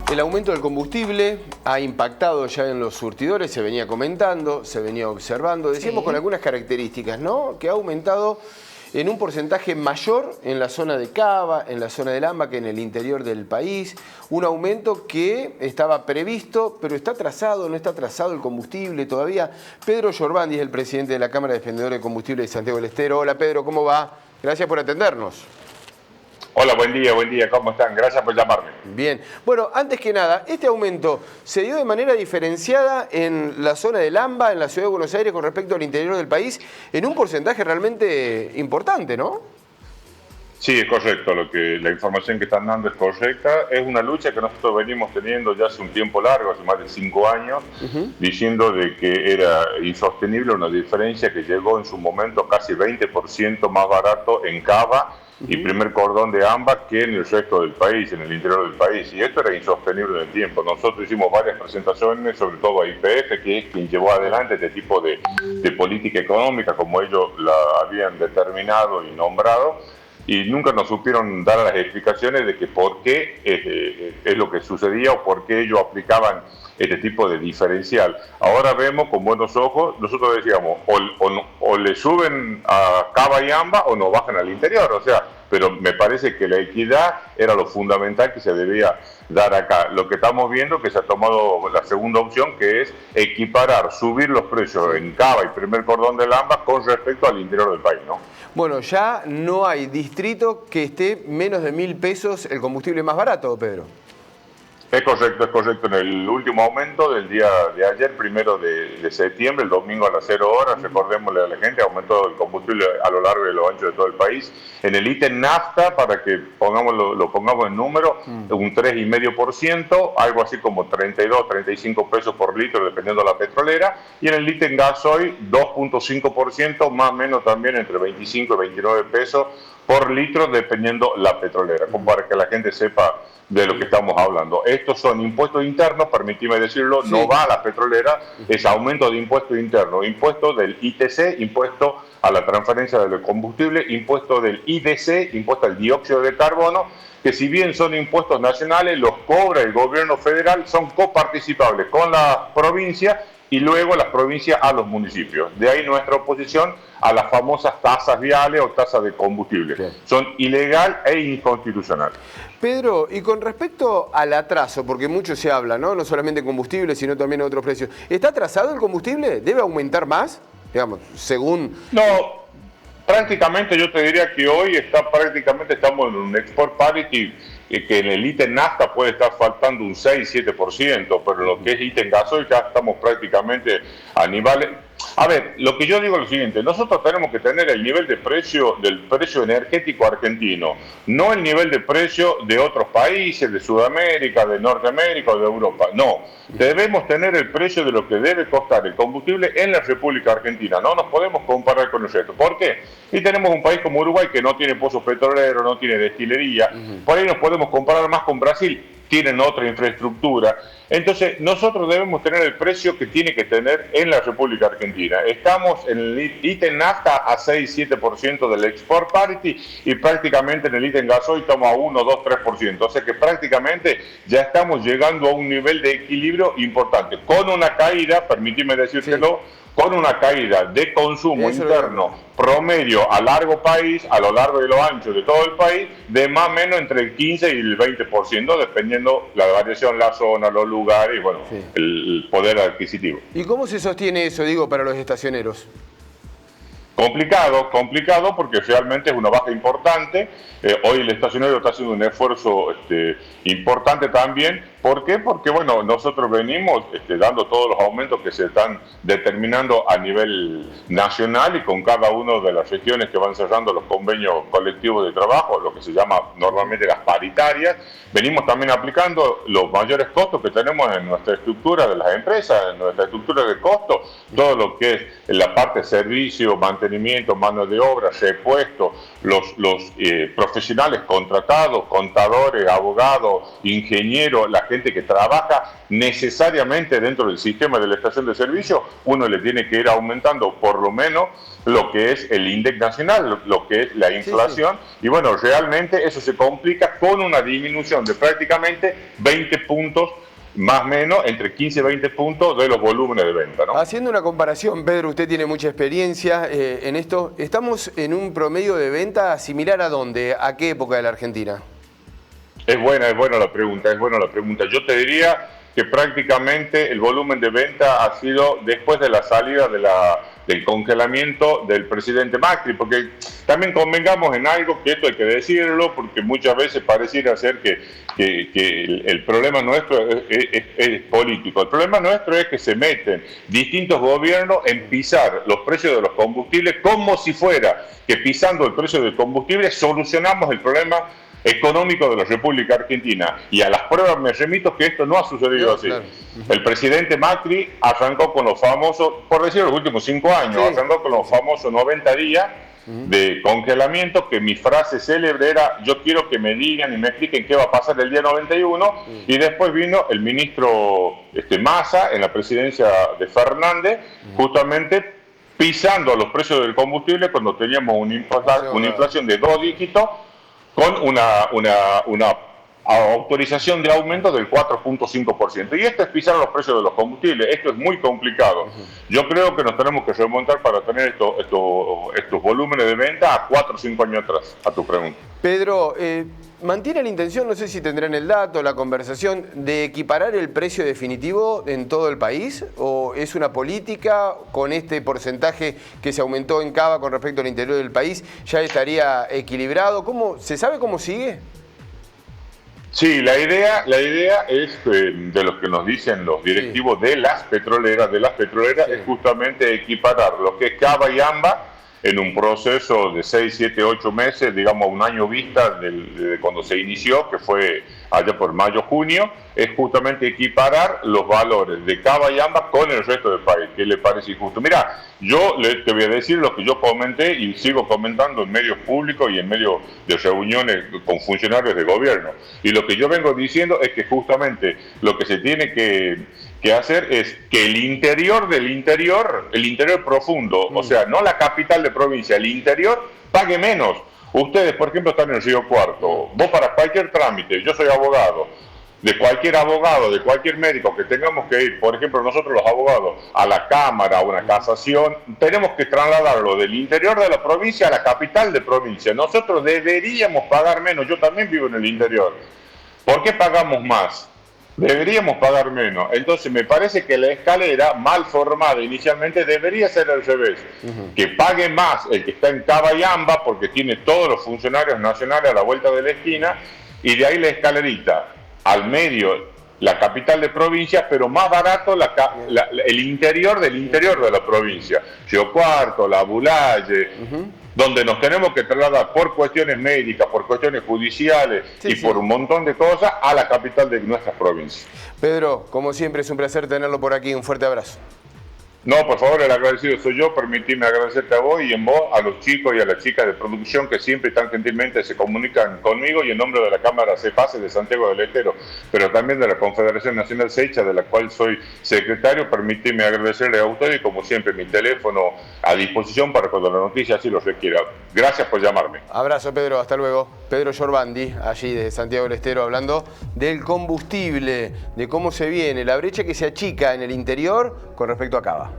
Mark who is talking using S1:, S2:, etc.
S1: El aumento del combustible ha impactado ya en los surtidores, se venía comentando, se venía observando, decíamos con algunas características, ¿no? Que ha aumentado en un porcentaje mayor en la zona de Cava, en la zona del AMBA, que en el interior del país. Un aumento que estaba previsto, pero está atrasado, no está atrasado el combustible todavía. Pedro Yorbandi es el presidente de la Cámara de Expendedores de Combustible de Santiago del Estero. Hola Pedro, ¿cómo va? Gracias por atendernos.
S2: Hola, buen día, ¿cómo están? Gracias por llamarme.
S1: Bien, bueno, antes que nada, este aumento se dio de manera diferenciada en la zona del AMBA, en la ciudad de Buenos Aires, con respecto al interior del país, en un porcentaje realmente importante, ¿no?
S2: Sí, es correcto, la información que están dando es correcta. Es una lucha que nosotros venimos teniendo ya hace un tiempo largo, hace más de 5 años, diciendo de que era insostenible una diferencia que llegó en su momento casi 20% más barato en Cava y primer cordón de AMBA que en el resto del país, en el interior del país. Y esto era insostenible en el tiempo. Nosotros hicimos varias presentaciones, sobre todo a YPF, que es quien llevó adelante este tipo de política económica, como ellos la habían determinado y nombrado, y nunca nos supieron dar las explicaciones de que por qué es lo que sucedía o por qué ellos aplicaban este tipo de diferencial. Ahora vemos con buenos ojos, nosotros decíamos, o le suben a Cava y AMBA o nos bajan al interior, o sea, pero me parece que la equidad era lo fundamental que se debía dar acá. Lo que estamos viendo es que se ha tomado la segunda opción, que es equiparar, subir los precios en Cava y primer cordón del AMBA con respecto al interior del país, ¿no?
S1: Bueno, ya no hay distrito que esté menos de 1.000 pesos el combustible más barato, Pedro.
S2: Es correcto. En el último aumento del día de ayer, 1 de septiembre, el domingo a las 0 horas, recordémosle a la gente, aumentó el combustible a lo largo y a lo ancho de todo el país. En el ítem nafta, para que lo pongamos en número, un 3,5%, algo así como 32, 35 pesos por litro, dependiendo de la petrolera. Y en el ítem gasoil, 2,5%, más o menos también entre 25 y 29 pesos por litro, dependiendo la petrolera, como para que la gente sepa de lo que estamos hablando. Estos son impuestos internos, permíteme decirlo, no va a la petrolera, es aumento de impuestos internos, impuesto del ITC, impuesto a la transferencia del combustible, impuesto del IDC, impuesto al dióxido de carbono, que si bien son impuestos nacionales, los cobra el gobierno federal, son coparticipables con la provincia y luego las provincias a los municipios. De ahí nuestra oposición a las famosas tasas viales o tasas de combustible. Sí. Son ilegal e inconstitucional.
S1: Pedro, y con respecto al atraso, porque mucho se habla, ¿no? No solamente combustible, sino también otros precios. ¿Está atrasado el combustible? ¿Debe aumentar más? Digamos, según...
S2: No, prácticamente yo te diría que hoy estamos en un export parity que en el ítem nafta puede estar faltando un 6-7%, pero lo que es ítem gasoil ya estamos prácticamente a niveles... A ver, lo que yo digo es lo siguiente, nosotros tenemos que tener el nivel de precio del precio energético argentino, no el nivel de precio de otros países, de Sudamérica, de Norteamérica o de Europa, no. Debemos tener el precio de lo que debe costar el combustible en la República Argentina, no nos podemos comparar con el resto. ¿Por qué? Y tenemos un país como Uruguay que no tiene pozos petroleros, no tiene destilería, por ahí nos podemos comparar más con Brasil, tienen otra infraestructura. Entonces, nosotros debemos tener el precio que tiene que tener en la República Argentina. Estamos en el ítem nafta a 6-7% del export parity y prácticamente en el ítem gasoil estamos a 1, 2, 3%. O sea que prácticamente ya estamos llegando a un nivel de equilibrio importante. Con una caída, permíteme decírtelo, con una caída de consumo interno promedio a largo país, a lo largo y lo ancho de todo el país, de más o menos entre el 15 y el 20%, dependiendo la variación, la zona, los lugares y bueno, el poder adquisitivo.
S1: ¿Y cómo se sostiene eso, digo, para los estacioneros?
S2: Complicado porque realmente es una baja importante. Hoy el estacionero está haciendo un esfuerzo importante también. ¿Por qué? Porque bueno, nosotros venimos dando todos los aumentos que se están determinando a nivel nacional y con cada una de las regiones que van cerrando los convenios colectivos de trabajo, lo que se llama normalmente las paritarias. Venimos también aplicando los mayores costos que tenemos en nuestra estructura de las empresas, en nuestra estructura de costos, todo lo que es la parte de servicio, mantenimiento mantenimiento, mano de obra, repuesto, los profesionales contratados, contadores, abogados, ingenieros, la gente que trabaja necesariamente dentro del sistema de la estación de servicio, uno le tiene que ir aumentando por lo menos lo que es el índice nacional, lo que es la inflación, y bueno, realmente eso se complica con una disminución de prácticamente 20 puntos, más o menos, entre 15 y 20 puntos de los volúmenes de venta, ¿no?
S1: Haciendo una comparación, Pedro, usted tiene mucha experiencia en esto. ¿Estamos en un promedio de venta similar a dónde? ¿A qué época de la Argentina?
S2: Es buena la pregunta, es buena la pregunta. Yo te diría que prácticamente el volumen de venta ha sido después de la salida del congelamiento del presidente Macri, porque también convengamos en algo, que esto hay que decirlo, porque muchas veces pareciera ser que el problema nuestro es político. El problema nuestro es que se meten distintos gobiernos en pisar los precios de los combustibles como si fuera que pisando el precio del combustible solucionamos el problema económico de la República Argentina. Y a las pruebas me remito que esto no ha sucedido así. Claro. El presidente Macri arrancó con los famosos, por decir los últimos 5 años, arrancó con los famosos 90 días de congelamiento, que mi frase célebre era: yo quiero que me digan y me expliquen qué va a pasar el día 91, y después vino el ministro Massa en la presidencia de Fernández, justamente pisando los precios del combustible cuando teníamos una inflación de 2 dígitos, con una autorización de aumento del 4.5%. Y esto es pisar los precios de los combustibles. Esto es muy complicado. Yo creo que nos tenemos que remontar para tener estos volúmenes de venta a 4 o 5 años atrás, a tu pregunta.
S1: Pedro, ¿mantiene la intención, no sé si tendrán el dato, la conversación, de equiparar el precio definitivo en todo el país? ¿O es una política con este porcentaje que se aumentó en Cava con respecto al interior del país, ya estaría equilibrado? ¿Se sabe cómo sigue?
S2: Sí, la idea es, de los que nos dicen los directivos de las petroleras, es justamente equiparar lo que es Cava y AMBA en un proceso de 6, 7, 8 meses, digamos un año vista de cuando se inició, que fue allá por mayo, junio, es justamente equiparar los valores de Cava y AMBA con el resto del país, que le parece injusto. Mira, yo te voy a decir lo que yo comenté y sigo comentando en medios públicos y en medios de reuniones con funcionarios de gobierno. Y lo que yo vengo diciendo es que justamente lo que se tiene que hacer es que el interior del interior, el interior profundo, o sea, no la capital de provincia, el interior, pague menos. Ustedes, por ejemplo, están en Río Cuarto. Vos para cualquier trámite, yo soy abogado, de cualquier médico que tengamos que ir, por ejemplo, nosotros los abogados, a la Cámara, a una casación, tenemos que trasladarlo del interior de la provincia a la capital de provincia. Nosotros deberíamos pagar menos, yo también vivo en el interior. ¿Por qué pagamos más? Deberíamos pagar menos. Entonces me parece que la escalera mal formada inicialmente debería ser al revés. Que pague más el que está en Cava y AMBA porque tiene todos los funcionarios nacionales a la vuelta de la esquina, y de ahí la escalerita al medio, la capital de provincia, pero más barato el interior del interior de la provincia. Río Cuarto, La Bulaye, donde nos tenemos que trasladar por cuestiones médicas, por cuestiones judiciales por un montón de cosas a la capital de nuestras provincias.
S1: Pedro, como siempre es un placer tenerlo por aquí. Un fuerte abrazo.
S2: No, por favor, el agradecido soy yo. Permitime agradecerte a vos y en vos a los chicos y a las chicas de producción que siempre tan gentilmente se comunican conmigo, y en nombre de la Cámara CEPACE de Santiago del Estero, pero también de la Confederación Nacional Seicha, de la cual soy secretario. Permitime agradecerle a ustedes y, como siempre, mi teléfono a disposición para cuando la noticia así lo requiera. Gracias por llamarme.
S1: Abrazo, Pedro. Hasta luego. Pedro Yorbandi, allí de Santiago del Estero, hablando del combustible, de cómo se viene, la brecha que se achica en el interior con respecto a Cava.